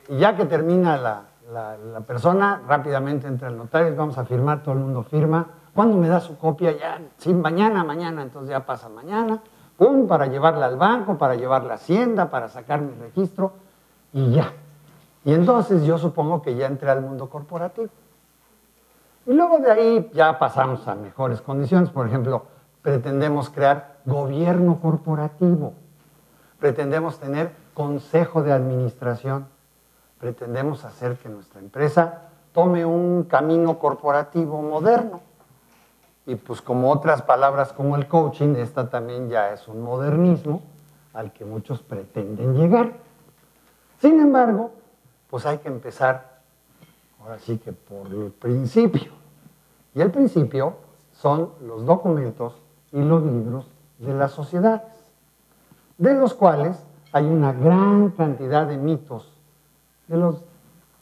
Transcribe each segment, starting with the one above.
Ya que termina la persona, rápidamente entra el notario, vamos a firmar, todo el mundo firma. ¿Cuándo me da su copia? Ya, sí, mañana, entonces ya pasa mañana. Pum, para llevarla al banco, para llevarla a Hacienda, para sacar mi registro y ya. Y entonces yo supongo que ya entré al mundo corporativo. Y luego de ahí ya pasamos a mejores condiciones. Por ejemplo, pretendemos crear gobierno corporativo. Pretendemos tener consejo de administración. Pretendemos hacer que nuestra empresa tome un camino corporativo moderno. Y pues como otras palabras como el coaching, esta también ya es un modernismo al que muchos pretenden llegar. Sin embargo, pues hay que empezar, ahora sí que por el principio. Y el principio son los documentos y los libros de las sociedades, de los cuales hay una gran cantidad de mitos. No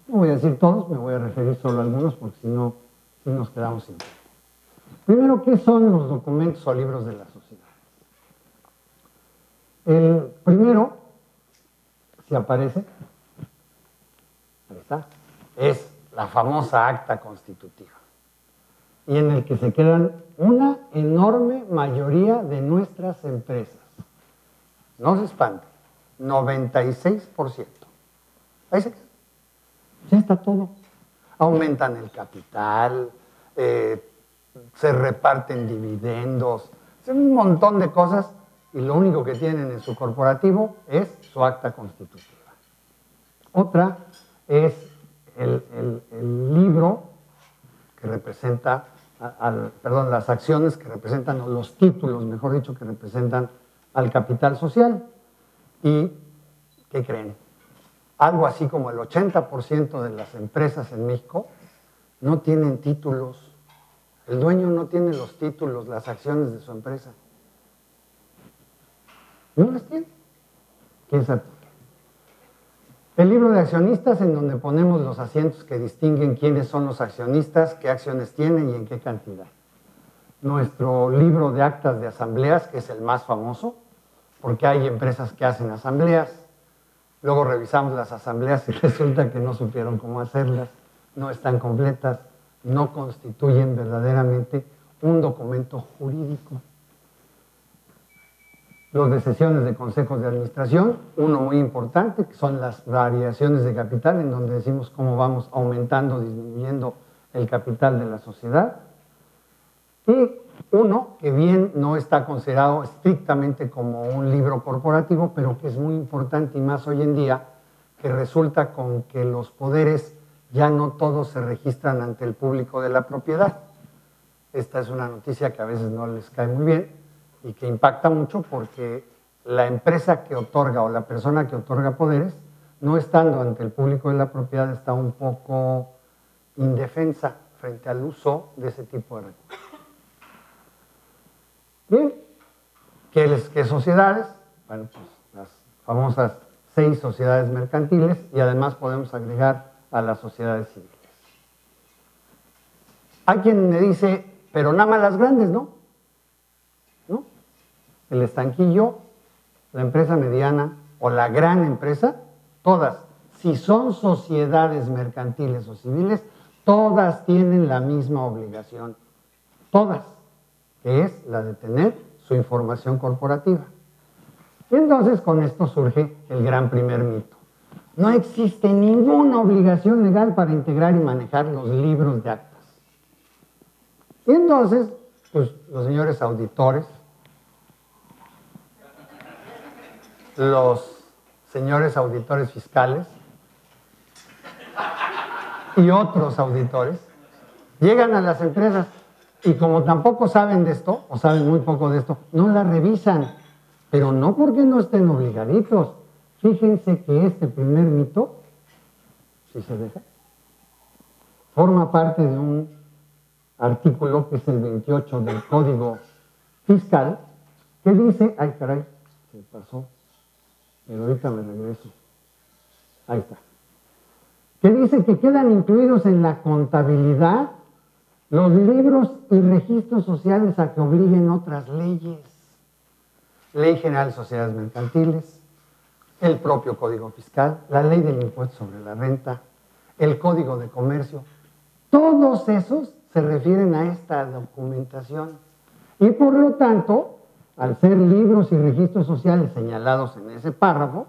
voy a decir todos, me voy a referir solo a algunos porque si no, sí nos quedamos sin tiempo. Primero, ¿qué son los documentos o libros de las sociedades? El primero, si aparece, ahí está, es la famosa acta constitutiva, y en el que se quedan una enorme mayoría de nuestras empresas. No se espanten, 96%. Ahí se queda. Ya está todo. Aumentan el capital, se reparten dividendos, un montón de cosas, y lo único que tienen en su corporativo es su acta constitutiva. Otra es el libro que representa, las acciones que representan, o los títulos, mejor dicho, que representan al capital social. ¿Y qué creen? Algo así como el 80% de las empresas en México no tienen títulos. El dueño no tiene los títulos, las acciones de su empresa. No las tiene. ¿Quién sabe? El libro de accionistas, en donde ponemos los asientos que distinguen quiénes son los accionistas, qué acciones tienen y en qué cantidad. Nuestro libro de actas de asambleas, que es el más famoso, porque hay empresas que hacen asambleas. Luego revisamos las asambleas y resulta que no supieron cómo hacerlas, no están completas, no constituyen verdaderamente un documento jurídico. Los de sesiones de consejos de administración, uno muy importante, que son las variaciones de capital, en donde decimos cómo vamos aumentando, disminuyendo el capital de la sociedad. Y uno que bien no está considerado estrictamente como un libro corporativo, pero que es muy importante y más hoy en día, que resulta con que los poderes ya no todos se registran ante el público de la propiedad. Esta es una noticia que a veces no les cae muy bien y que impacta mucho porque la empresa que otorga o la persona que otorga poderes, no estando ante el público de la propiedad, está un poco indefensa frente al uso de ese tipo de recursos. Bien, ¿qué sociedades? Bueno, pues las famosas 6 sociedades mercantiles, y además podemos agregar a las sociedades civiles. Hay quien me dice, pero nada más las grandes, ¿no? ¿No? El estanquillo, la empresa mediana o la gran empresa, todas, si son sociedades mercantiles o civiles, todas tienen la misma obligación, todas, que es la de tener su información corporativa. Y entonces con esto surge el gran primer mito. No existe ninguna obligación legal para integrar y manejar los libros de actas. Y entonces, pues los señores auditores, los señores auditores fiscales y otros auditores llegan a las empresas y como tampoco saben de esto, o saben muy poco de esto, no la revisan, pero no porque no estén obligaditos. Fíjense que este primer mito, si se deja, forma parte de un artículo que es el 28 del Código Fiscal, que dice, ay caray, se pasó, pero ahorita me regreso, ahí está, que dice que quedan incluidos en la contabilidad los libros y registros sociales a que obliguen otras leyes. Ley General de Sociedades Mercantiles, el propio Código Fiscal, la Ley del Impuesto sobre la Renta, el Código de Comercio. Todos esos se refieren a esta documentación. Y por lo tanto, al ser libros y registros sociales señalados en ese párrafo,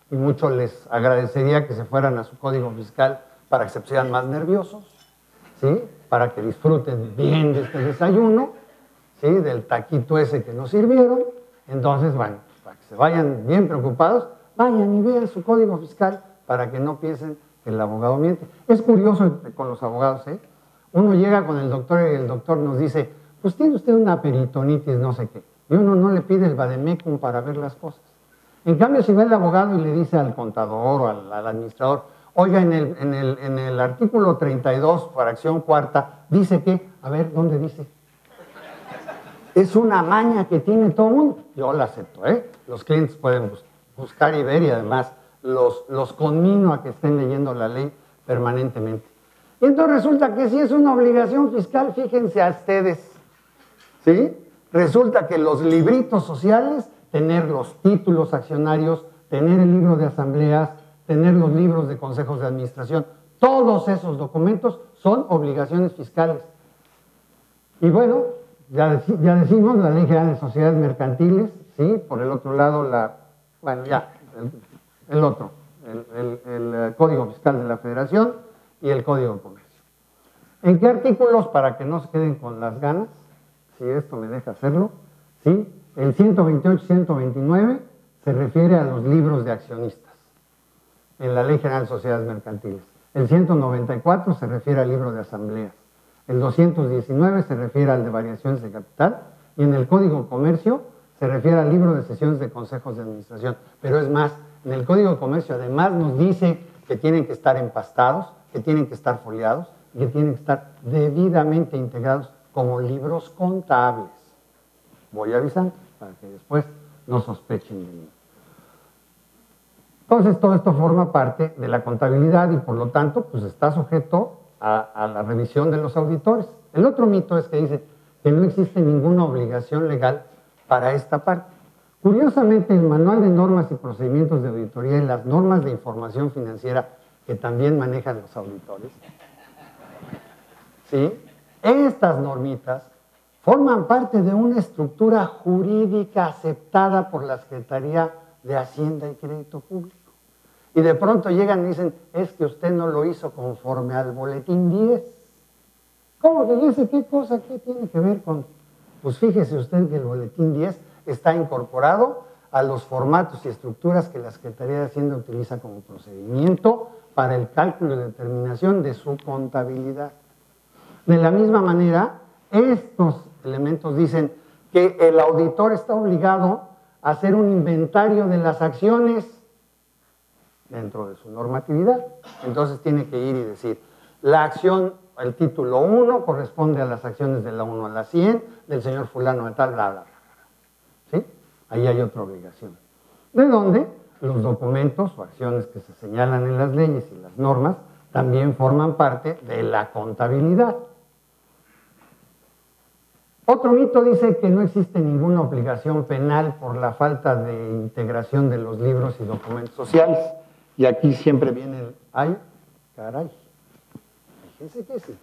y mucho les agradecería que se fueran a su Código Fiscal para que se pusieran más nerviosos, ¿sí? Para que disfruten bien de este desayuno, ¿sí? Del taquito ese que nos sirvieron. Entonces, bueno, para que se vayan bien preocupados, vayan y vean su Código Fiscal para que no piensen que el abogado miente. Es curioso con los abogados, ¿eh? Uno llega con el doctor y el doctor nos dice, pues tiene usted una peritonitis, no sé qué. Y uno no le pide el vademecum para ver las cosas. En cambio, si va el abogado y le dice al contador o al administrador, oiga, en el artículo 32, fracción cuarta, dice que, a ver, ¿dónde dice? Es una maña que tiene todo el mundo. Yo la acepto, ¿eh? Los clientes pueden buscar y ver y además los conmino a que estén leyendo la ley permanentemente. Y entonces resulta que si es una obligación fiscal, fíjense a ustedes, ¿sí? Resulta que los libritos sociales, tener los títulos accionarios, tener el libro de asambleas, tener los libros de consejos de administración, todos esos documentos son obligaciones fiscales. Y bueno, ya decimos, la Ley General de Sociedades Mercantiles, ¿sí? Por el otro lado, el Código Fiscal de la Federación y el Código de Comercio. ¿En qué artículos? Para que no se queden con las ganas, si esto me deja hacerlo, ¿sí? El 128 y 129 se refiere a los libros de accionistas en la Ley General de Sociedades Mercantiles. El 194 se refiere al libro de asambleas. El 219 se refiere al de variaciones de capital y en el Código de Comercio se refiere al libro de sesiones de consejos de administración. Pero es más, en el Código de Comercio además nos dice que tienen que estar empastados, que tienen que estar foliados y que tienen que estar debidamente integrados como libros contables. Voy avisando para que después no sospechen de mí. Entonces todo esto forma parte de la contabilidad y por lo tanto pues está sujeto a la revisión de los auditores. El otro mito es que dice que no existe ninguna obligación legal para esta parte. Curiosamente, el Manual de Normas y Procedimientos de Auditoría y las normas de información financiera que también manejan los auditores, ¿sí? Estas normitas forman parte de una estructura jurídica aceptada por la Secretaría de Hacienda y Crédito Público. Y de pronto llegan y dicen, es que usted no lo hizo conforme al boletín 10. ¿Cómo que dice qué cosa? ¿Qué tiene que ver con...? Pues fíjese usted que el boletín 10 está incorporado a los formatos y estructuras que la Secretaría de Hacienda utiliza como procedimiento para el cálculo y determinación de su contabilidad. De la misma manera, estos elementos dicen que el auditor está obligado a hacer un inventario de las acciones dentro de su normatividad. Entonces tiene que ir y decir, la acción, el título 1 corresponde a las acciones de la 1 a la 100, del señor fulano de tal, bla, bla, bla. ¿Sí? Ahí hay otra obligación. ¿De dónde? Los documentos o acciones que se señalan en las leyes y las normas también forman parte de la contabilidad. Otro mito dice que no existe ninguna obligación penal por la falta de integración de los libros y documentos sociales. Y aquí siempre viene el, ay, caray, fíjense que sí.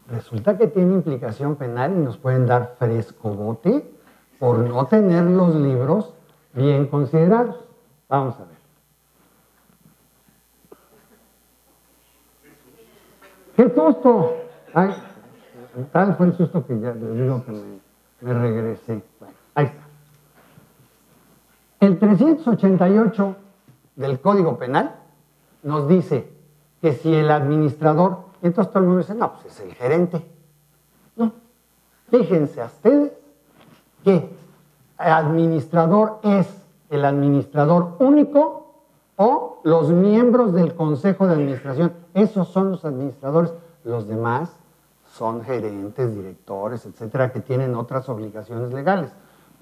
Resulta que tiene implicación penal y nos pueden dar frescobote por no tener los libros bien considerados. Vamos a ver. ¡Qué susto! Ay, tal fue el susto que ya les digo que me regresé. Bueno, ahí está. El 388 del Código Penal nos dice que si el administrador, entonces todo el mundo dice, no, pues es el gerente. No, fíjense a ustedes que el administrador es el administrador único o los miembros del Consejo de Administración. Esos son los administradores. Los demás son gerentes, directores, etcétera, que tienen otras obligaciones legales.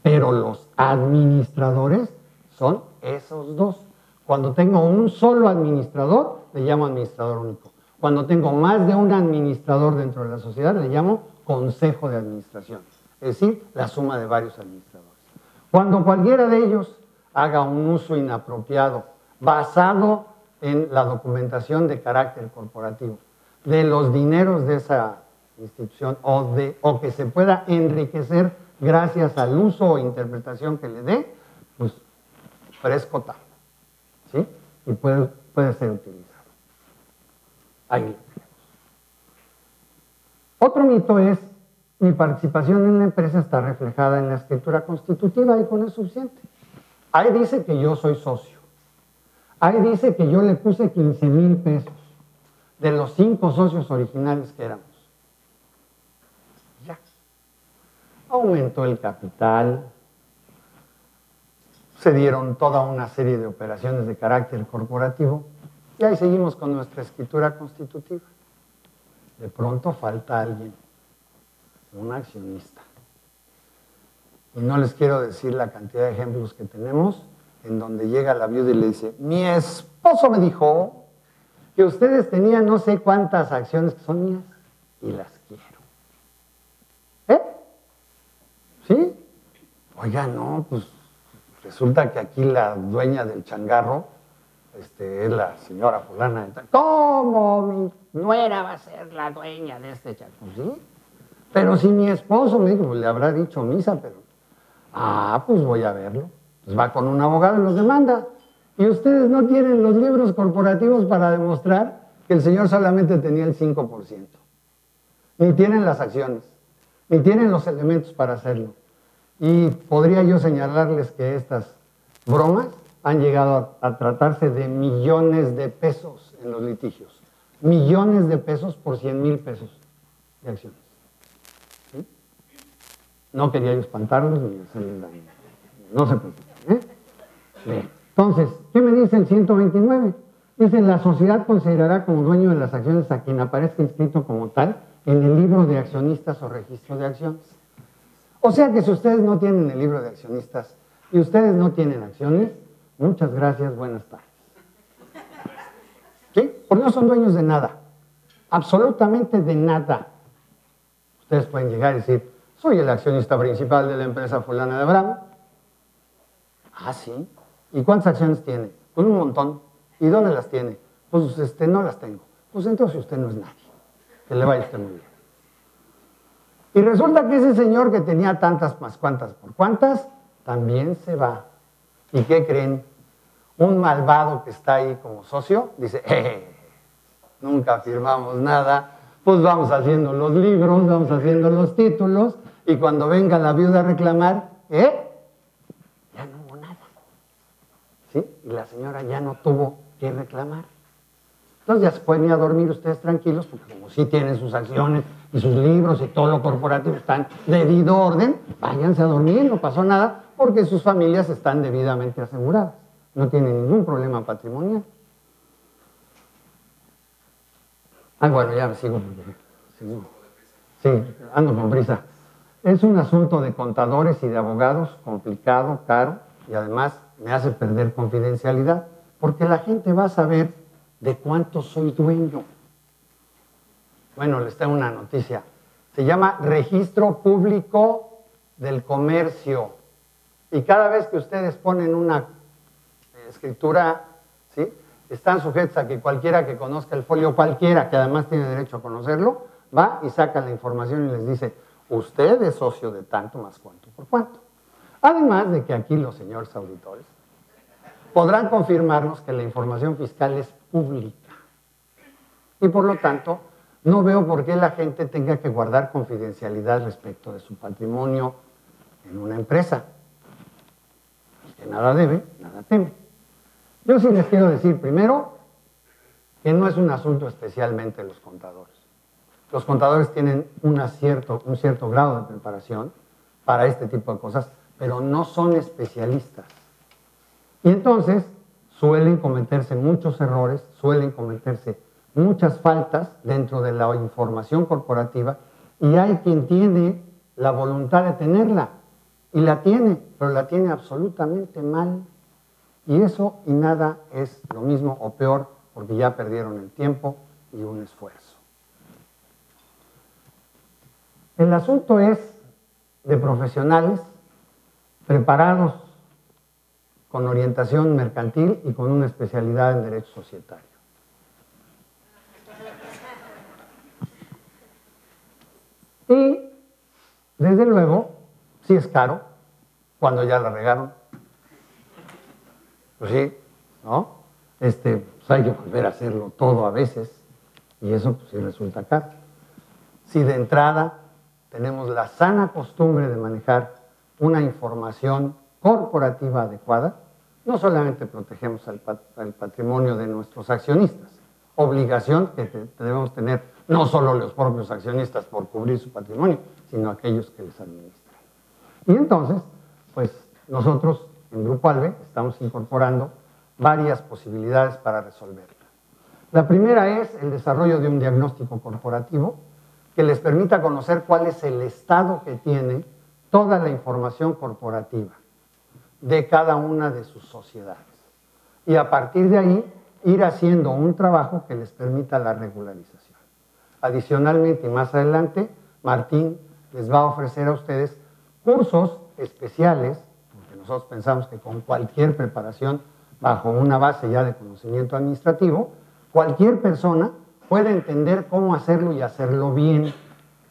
Pero los administradores son esos dos. Cuando tengo un solo administrador, le llamo administrador único. Cuando tengo más de un administrador dentro de la sociedad, le llamo consejo de administración. Es decir, la suma de varios administradores. Cuando cualquiera de ellos haga un uso inapropiado, basado en la documentación de carácter corporativo, de los dineros de esa institución o que se pueda enriquecer gracias al uso o interpretación que le dé, pues fresco tambo, ¿sí? Y puede ser utilizado. Ahí lo tenemos. Otro mito es, mi participación en la empresa está reflejada en la escritura constitutiva y con eso es suficiente. Ahí dice que yo soy socio. Ahí dice que yo le puse 15,000 pesos de los 5 socios originales que éramos. Ya. Aumentó el capital, se dieron toda una serie de operaciones de carácter corporativo y ahí seguimos con nuestra escritura constitutiva. De pronto falta alguien, un accionista. Y no les quiero decir la cantidad de ejemplos que tenemos en donde llega la viuda y le dice, mi esposo me dijo que ustedes tenían no sé cuántas acciones que son mías y las quiero. ¿Eh? ¿Sí? Oiga, no, pues resulta que aquí la dueña del changarro es la señora fulana. ¿Cómo mi nuera va a ser la dueña de este changarro? Pues sí, pero si mi esposo me dijo, pues le habrá dicho misa, pero... pues voy a verlo. Pues va con un abogado y los demanda. Y ustedes no tienen los libros corporativos para demostrar que el señor solamente tenía el 5%. Ni tienen las acciones, ni tienen los elementos para hacerlo. Y podría yo señalarles que estas bromas han llegado a tratarse de millones de pesos en los litigios. Millones de pesos por 100,000 pesos de acciones. ¿Sí? No quería yo espantarlos ni hacerles daño. No se preocupen. Bien. Entonces, ¿qué me dice el 129? Dice, la sociedad considerará como dueño de las acciones a quien aparezca inscrito como tal en el libro de accionistas o registro de acciones. O sea que si ustedes no tienen el libro de accionistas y ustedes no tienen acciones, muchas gracias, buenas tardes. ¿Sí? Porque no son dueños de nada. Absolutamente de nada. Ustedes pueden llegar y decir, soy el accionista principal de la empresa fulana de Abraham. Ah, sí. ¿Y cuántas acciones tiene? Pues un montón. ¿Y dónde las tiene? Pues no las tengo. Pues entonces usted no es nadie. Que le vaya usted muy bien. Y resulta que ese señor que tenía tantas más cuantas por cuantas, también se va. ¿Y qué creen? Un malvado que está ahí como socio, dice, nunca firmamos nada, pues vamos haciendo los libros, vamos haciendo los títulos, y cuando venga la viuda a reclamar, ya no hubo nada. ¿Sí? Y la señora ya no tuvo que reclamar. Entonces ya se pueden ir a dormir ustedes tranquilos, porque como sí tienen sus acciones y sus libros y todo lo corporativo están de debido orden, váyanse a dormir, no pasó nada, porque sus familias están debidamente aseguradas. No tienen ningún problema patrimonial. Bueno, ya me sigo. Sí, ando con prisa. Es un asunto de contadores y de abogados complicado, caro, y además me hace perder confidencialidad, porque la gente va a saber de cuánto soy dueño. Bueno, les tengo una noticia. Se llama Registro Público del Comercio. Y cada vez que ustedes ponen una escritura, ¿sí?, están sujetos a que cualquiera que conozca el folio, cualquiera que además tiene derecho a conocerlo, va y saca la información y les dice, usted es socio de tanto más cuánto por cuánto. Además de que aquí los señores auditores podrán confirmarnos que la información fiscal es pública. Y por lo tanto, no veo por qué la gente tenga que guardar confidencialidad respecto de su patrimonio en una empresa. El que nada debe, nada teme. Yo sí les quiero decir primero que no es un asunto especialmente de los contadores. Los contadores tienen un cierto grado de preparación para este tipo de cosas, pero no son especialistas. Y entonces suelen cometerse muchos errores, suelen cometerse muchas faltas dentro de la información corporativa y hay quien tiene la voluntad de tenerla y la tiene, pero la tiene absolutamente mal. Y eso y nada es lo mismo o peor porque ya perdieron el tiempo y un esfuerzo. El asunto es de profesionales preparados con orientación mercantil y con una especialidad en derecho societario. Y, desde luego, sí es caro cuando ya la regaron. Pues sí, ¿no? Pues hay que volver a hacerlo todo a veces y eso pues sí resulta caro. Si de entrada tenemos la sana costumbre de manejar una información corporativa adecuada, no solamente protegemos al patrimonio de nuestros accionistas, obligación que debemos tener no solo los propios accionistas por cubrir su patrimonio, sino aquellos que les administran. Y entonces, pues nosotros en Grupo Albe estamos incorporando varias posibilidades para resolverla. La primera es el desarrollo de un diagnóstico corporativo que les permita conocer cuál es el estado que tiene toda la información corporativa de cada una de sus sociedades. Y a partir de ahí, ir haciendo un trabajo que les permita la regularización. Adicionalmente, y más adelante, Martín les va a ofrecer a ustedes cursos especiales, porque nosotros pensamos que con cualquier preparación bajo una base ya de conocimiento administrativo, cualquier persona puede entender cómo hacerlo y hacerlo bien,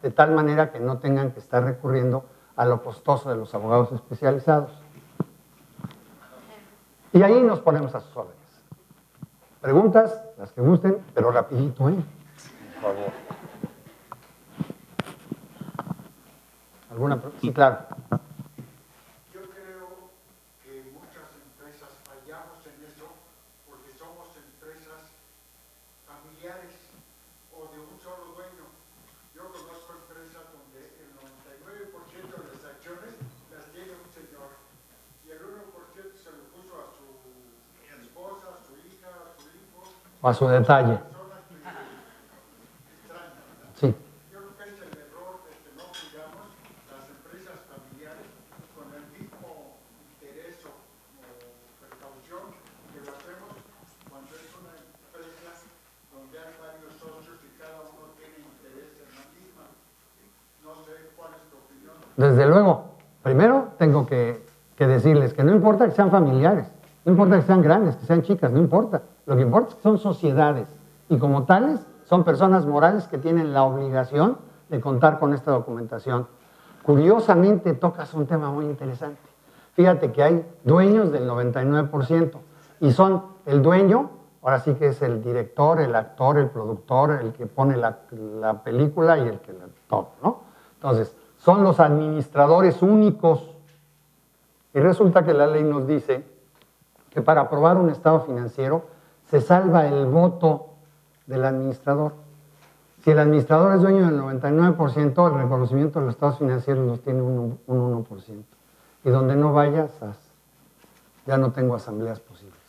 de tal manera que no tengan que estar recurriendo a lo costoso de los abogados especializados. Y ahí nos ponemos a sus órdenes. Preguntas, las que gusten, pero rapidito, ¿eh? Por favor. ¿Alguna pregunta? Sí, claro. Yo creo que muchas empresas fallamos en eso porque somos empresas familiares o de un solo dueño. Yo conozco empresas donde el 99% de las acciones las tiene un señor y el 1% se lo puso a su esposa, a su hija, a su hijo. O a su detalle. Sí. Yo creo que es el error de que no cuidamos las empresas familiares con el mismo interés o precaución que lo hacemos cuando es una empresa donde hay varios socios y cada uno tiene interés en la misma. No sé cuál es tu opinión. Desde luego. Primero tengo que decirles que no importa que sean familiares, no importa que sean grandes, que sean chicas, no importa. Lo que importa es que son sociedades y como tales son personas morales que tienen la obligación de contar con esta documentación. Curiosamente tocas un tema muy interesante. Fíjate que hay dueños del 99% y son el dueño, ahora sí que es el director, el actor, el productor, el que pone la película y el que todo, ¿no? Entonces, son los administradores únicos. Y resulta que la ley nos dice que para aprobar un estado financiero se salva el voto del administrador. Si el administrador es dueño del 99%, el reconocimiento de los estados financieros los tiene un 1%. Y donde no vayas, ya no tengo asambleas posibles.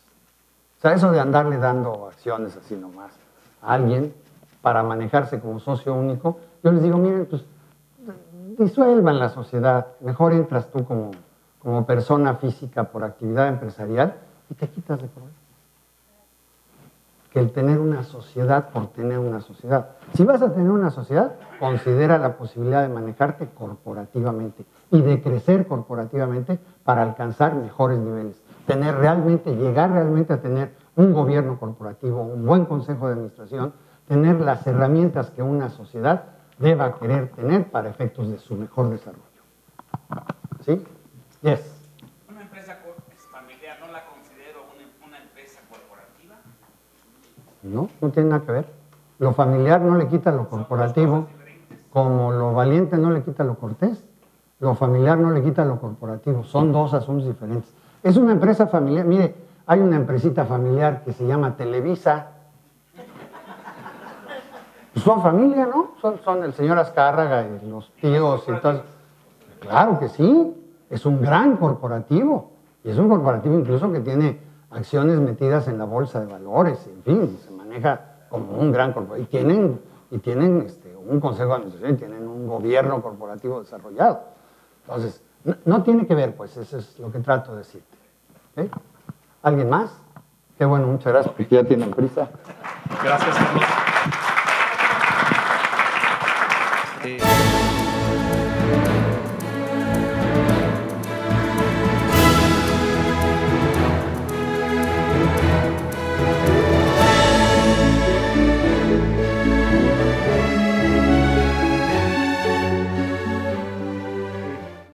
O sea, eso de andarle dando acciones así nomás a alguien para manejarse como socio único, yo les digo, miren, pues disuelvan la sociedad, mejor entras tú como persona física por actividad empresarial y te quitas de problema. Que el tener una sociedad por tener una sociedad. Si vas a tener una sociedad, considera la posibilidad de manejarte corporativamente y de crecer corporativamente para alcanzar mejores niveles. Llegar realmente a tener un gobierno corporativo, un buen consejo de administración, tener las herramientas que una sociedad deba querer tener para efectos de su mejor desarrollo. ¿Sí? Yes. ¿Una empresa familiar no la considero una empresa corporativa? No, no tiene nada que ver. Lo familiar no le quita lo corporativo, como lo valiente no le quita lo cortés. Lo familiar no le quita lo corporativo. Son dos asuntos diferentes. Es una empresa familiar. Mire, hay una empresita familiar que se llama Televisa. Son familia, ¿no? Son el señor Azcárraga y los tíos y todo. Claro que sí. Es un gran corporativo. Y es un corporativo incluso que tiene acciones metidas en la bolsa de valores. En fin, se maneja como un gran corporativo. Y tienen un consejo de administración y tienen un gobierno corporativo desarrollado. Entonces, no tiene que ver, pues, eso es lo que trato de decirte. ¿Okay? ¿Alguien más? Qué bueno, muchas gracias, porque ya tienen prisa. Gracias, Carlos.